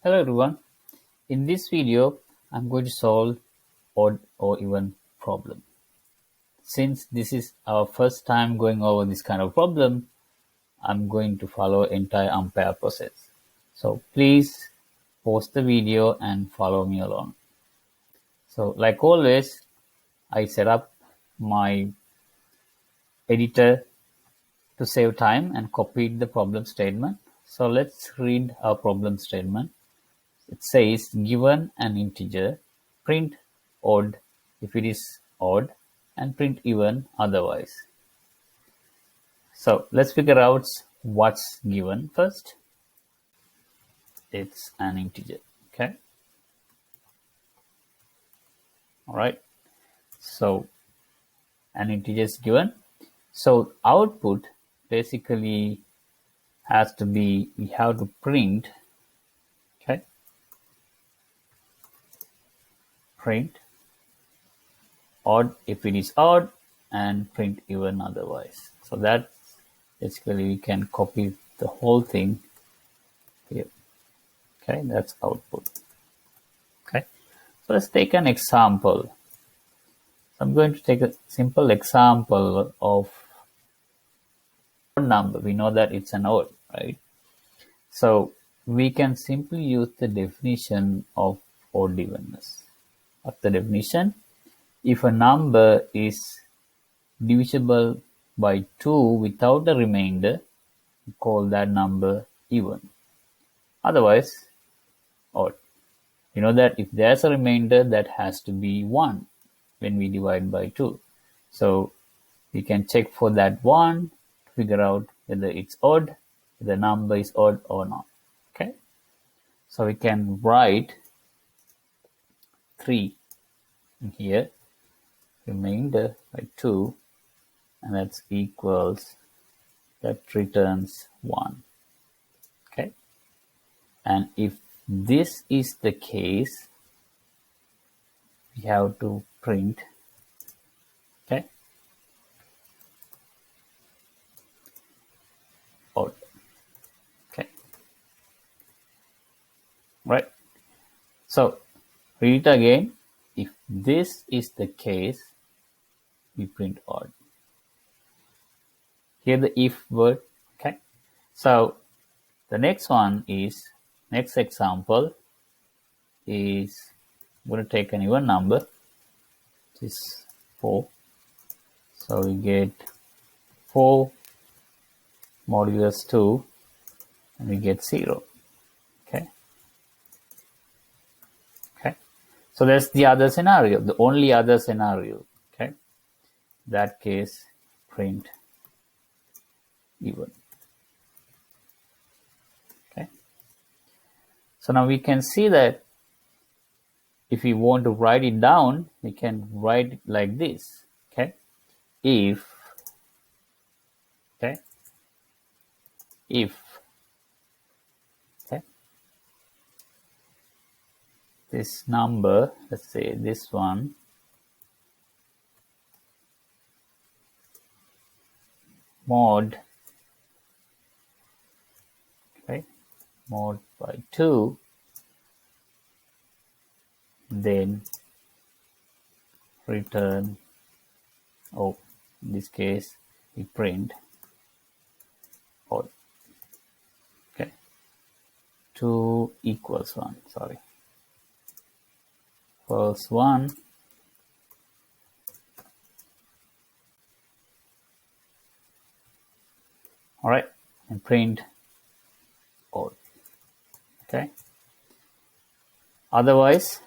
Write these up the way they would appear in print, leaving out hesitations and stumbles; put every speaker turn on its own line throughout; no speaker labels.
Hello everyone. In this video, I'm going to solve odd or even problem. Since this is our first time going over this kind of problem, I'm going to follow entire umpire process. So please pause the video and follow me along. So like always, I set up my editor to save time and copied the problem statement. So let's read our problem statement. It says, given an integer, print odd if it is odd and print even otherwise. So let's figure out what's given first. It's an integer. Okay. All right. So an integer is given. So output basically has to be, we have to print, okay, print odd if it is odd and print even otherwise. So that basically we can copy the whole thing here. Okay, that's output. Okay, so let's take an example. So I'm going to take a simple example of odd number. We know that it's an odd, right? So we can simply use the definition of odd evenness. What's the definition? If a number is divisible by 2 without a remainder, we call that number even. Otherwise, odd. You know that if there's a remainder, that has to be 1 when we divide by 2. So we can check for that 1 to figure out whether it's odd, whether the number is odd or not. Okay. So we can write 3 in here, remainder by 2, and that's equals, that returns 1. Okay. And if this is the case, we have to print, okay, odd. Okay. Right. So read it again. If this is the case, we print odd. Here the if word. Okay. So the next one is, next example is, I'm going to take an even number, which is 4. So we get 4 modulus 2 and we get 0. Okay. Okay. So that's the other scenario, the only other scenario. Okay. In that case, print even. Okay. So now we can see that if we want to write it down, we can write it like this. Okay. If, okay, if, okay, this number, let's say this one, mod, okay, mod by 2, then return, oh, in this case we print odd. Okay, 2 equals 1, sorry, equals 1. All right, and print odd. Okay, otherwise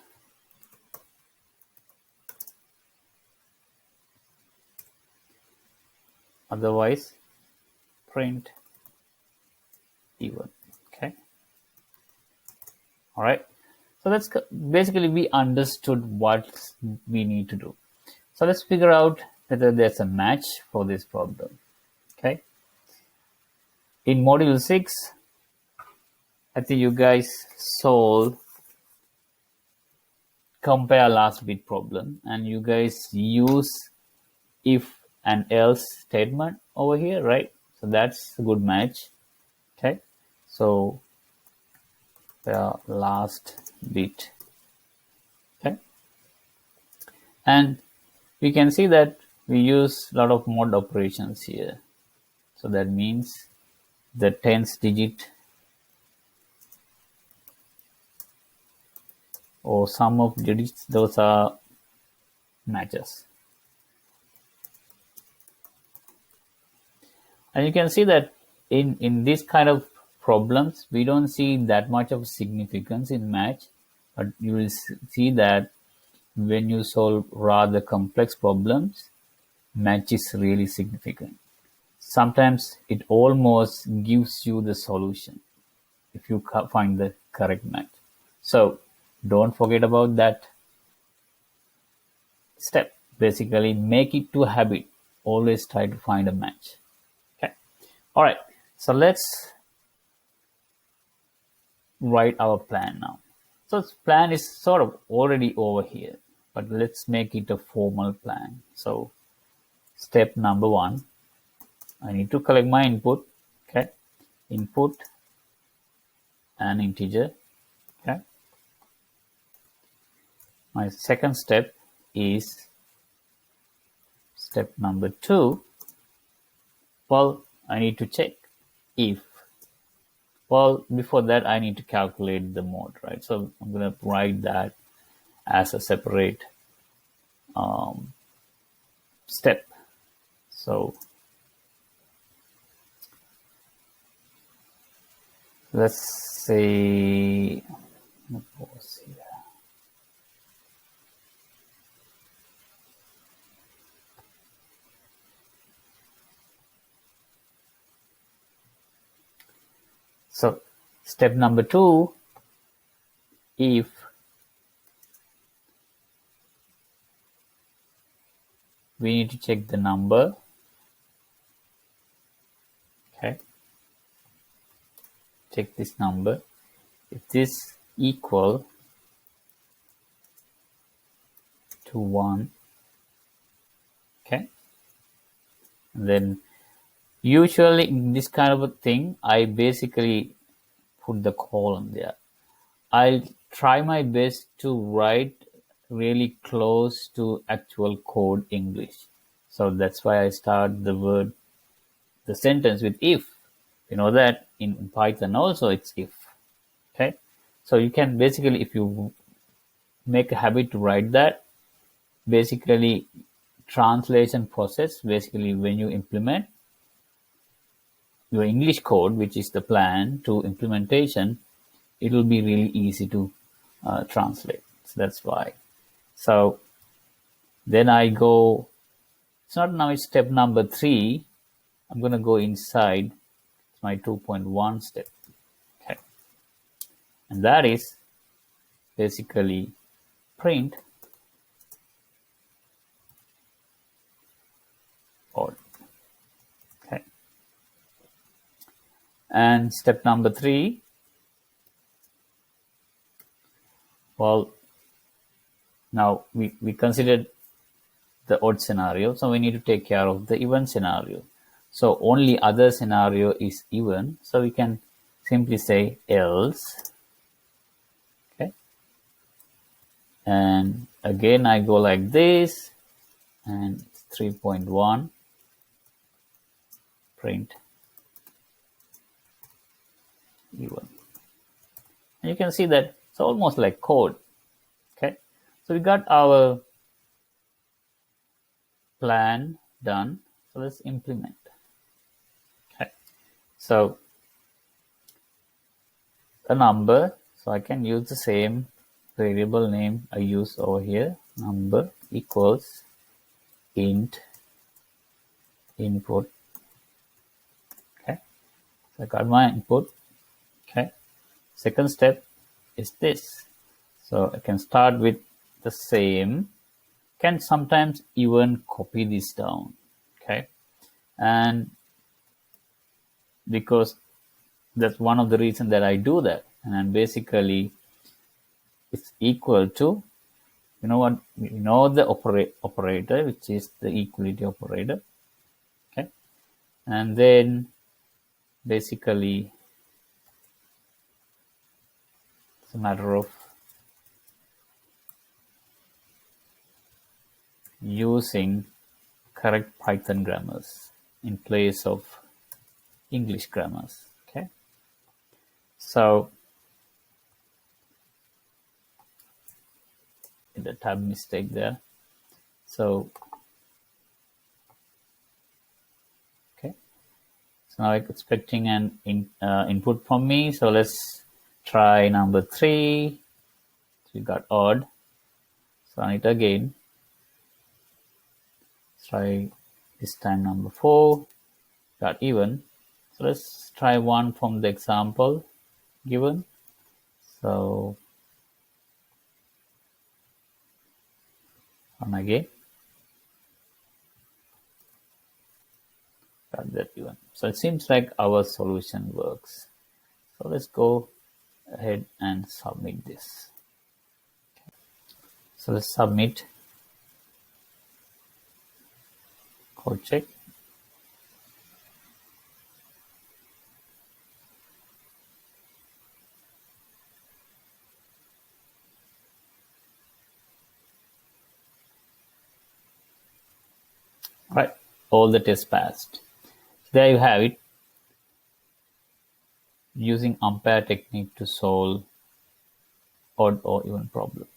print even. Okay. All right. So that's basically, we understood what we need to do. So let's figure out whether there's a match for this problem. Okay. In module 6, I think you guys solve compare last bit problem, and you guys use if and else statement over here, right? So that's a good match. Okay. So the last bit. Okay, and we can see that we use a lot of mod operations here. So that means the tens digit or sum of digits, those are matches. And you can see that in this kind of problems, we don't see that much of significance in match, but you will see that when you solve rather complex problems, match is really significant. Sometimes it almost gives you the solution if you find the correct match. So don't forget about that step. Basically, make it to a habit. Always try to find a match. Okay. All right. So let's write our plan now. So this plan is sort of already over here, but let's make it a formal plan. So step number 1, I need to collect my input. Okay. Input an integer. Okay. My second step is step number 2. Well, I need to check if. Well, before that, I need to calculate the mode, right? So I'm going to write that as a separate step. So let's say, pause here. So step number 2, if we need to check the number. Okay. Check this number. If this equal to 1, okay, then usually in this kind of a thing, I basically put the column there. I'll try my best to write really close to actual code English. So that's why I start the sentence with if. You know that in Python also it's if. Okay. So you can basically, if you make a habit to write that, basically translation process, basically when you implement your English code, which is the plan, to implementation, it will be really easy to translate. So that's why. So then I go, it's not now, it's step number 3. I'm going to go inside my 2.1 step. Okay. And that is basically print odd. Okay. And step number 3, well, now we considered the odd scenario, so we need to take care of the even scenario. So only other scenario is even, so we can simply say else. Okay. And again I go like this, and 3.1 print even. And you can see that it's almost like code. Okay. So we got our plan done. So let's implement. Okay. So a number, so I can use the same variable name I use over here. Number equals int input. Okay. So I got my input. Okay. Second step is this. So I can start with the same. Can sometimes even copy this down. Okay. And because that's one of the reasons that I do that. And basically it's equal to, you know what, you know the operator, which is the equality operator. Okay. And then basically It's a matter of using correct Python grammars in place of English grammars. Okay, so the tab mistake there. So okay, so now it's expecting an input from me. So let's try number 3. So we got odd. So run it again. Let's try this time number 4. Got even. So let's try one from the example given. So run again. Got that even. So it seems like our solution works. So let's go ahead and submit this. So let's submit. Code check. Right, all the tests passed. There you have it. Using umpire technique to solve odd or even problem.